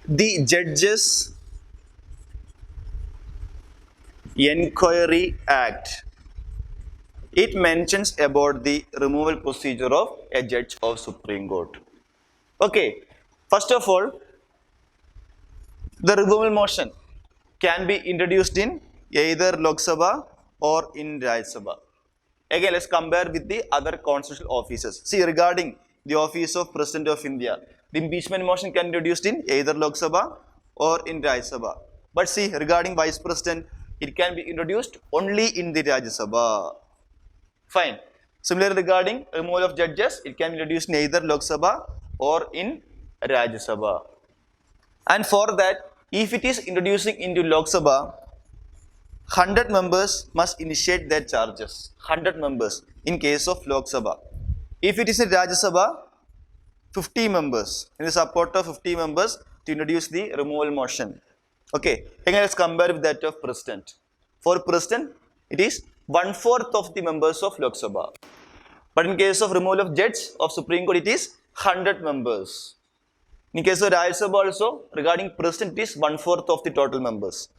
The Judges Enquiry Act, it mentions about the removal procedure of a judge of Supreme Court. Okay, first of all, the removal motion can be introduced in either Lok Sabha or in Rajya Sabha. Again, let's compare with the other constitutional offices. See, regarding the office of President of India, the impeachment motion can be introduced in either Lok Sabha or in Rajya Sabha. But see, regarding Vice President, it can be introduced only in the Rajya Sabha. Fine. Similarly, regarding removal of judges, it can be introduced in either Lok Sabha or in Rajya Sabha. And for that, if it is introducing into Lok Sabha, 100 members must initiate their charges. 100 members in case of Lok Sabha. If it is in Rajya Sabha, 50 members, in the support of 50 members to introduce the removal motion. Okay, again let's compare with that of President. For President, it is 1/4 of the members of Lok Sabha. But in case of removal of judge of Supreme Court, it is 100 members. In case of Rajya Sabha also, regarding President, it is 1/4 of the total members.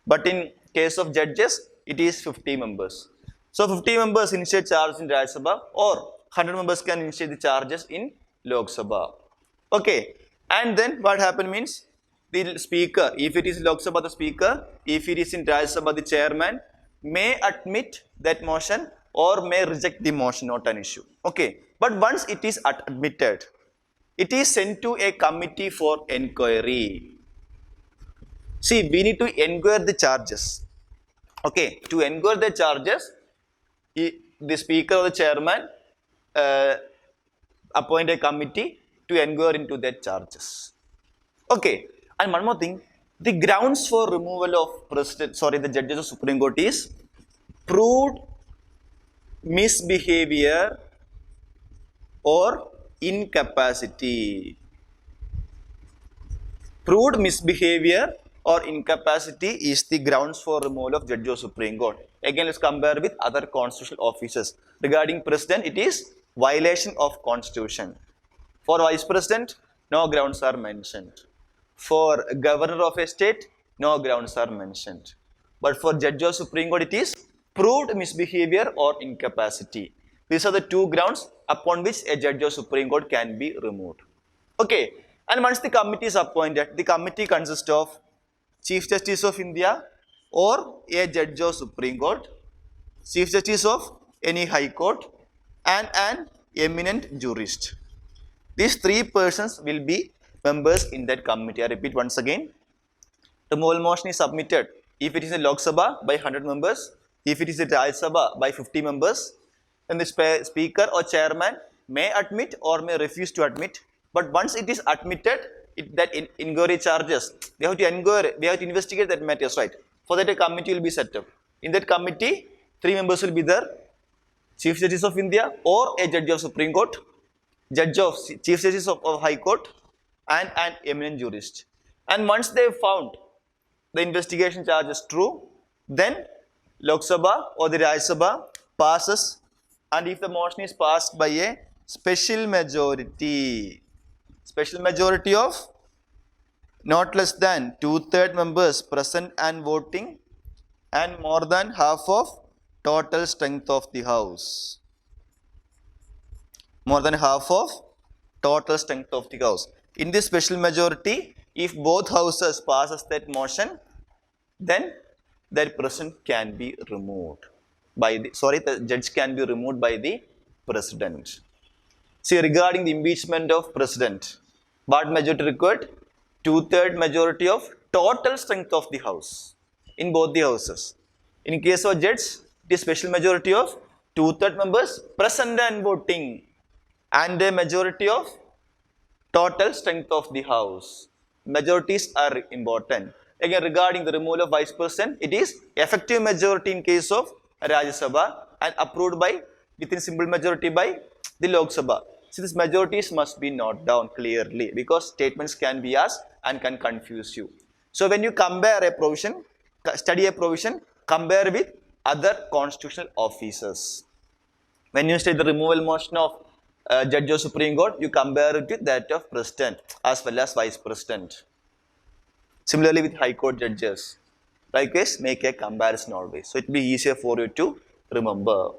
But in case of judges, it is 50 members. So 50 members initiate charges in Rajya Sabha, or 100 members can initiate the charges in Lok Sabha. Okay, and then what happen means, the speaker, if it is Lok Sabha, the speaker, if it is in Rajya Sabha, the chairman may admit that motion or may reject the motion, not an issue. Okay, but once it is admitted, it is sent to a committee for enquiry. See, we need to inquire the charges. Okay, to inquire the charges, the speaker or the chairman appoint a committee to inquire into that charges. Okay, and one more thing, the grounds for removal of the judges of Supreme Court is proved misbehavior or incapacity. Proved misbehavior or incapacity is the grounds for removal of judge of Supreme Court. Again, let's compare with other constitutional officers. Regarding President, it is violation of Constitution. For Vice President, no grounds are mentioned. For Governor of a state, no grounds are mentioned. But for judge of Supreme Court, it is proved misbehavior or incapacity. These are the two grounds upon which a judge of Supreme Court can be removed. Okay, and once the committee is appointed, the committee consists of Chief Justice of India or a judge of Supreme Court, Chief Justice of any High Court, and an eminent jurist. These three persons will be members in that committee. I repeat once again, the removal motion is submitted if it is in Lok Sabha by 100 members, if it is in Rajya Sabha by 50 members, then the speaker or chairman may admit or may refuse to admit. But once it is admitted, that inquiry charges, they have to inquire, they have to investigate that matters, right? For that, a committee will be set up. In that committee, 3 members will be there: Chief Justice of India or a judge of Supreme Court, judge of Chief Justice of High Court, and an eminent jurist. And once they found the investigation charge is true, then Lok Sabha or the Rajya Sabha passes, and if the motion is passed by a special majority of not less than 2/3 members present and voting, and more than half of total strength of the house. More than half of total strength of the house. In this special majority, if both houses passes that motion, then that person can be removed by the judge can be removed by the president. See, regarding the impeachment of president, what majority required? 2/3 majority of total strength of the house in both the houses. In case of judge, it is special majority of 2/3 members present and voting, and a majority of total strength of the house. Majorities are important. Again, regarding the removal of vice president, it is effective majority in case of Rajya Sabha and approved by within simple majority by the Lok Sabha. So these majorities must be noted down clearly, because statements can be asked and can confuse you. So when you compare a provision, study a provision, compare with other constitutional officers. When you study the removal motion of judge of Supreme Court, you compare it with that of president as well as vice president. Similarly with High Court judges. Likewise, make a comparison always. So it will be easier for you to remember.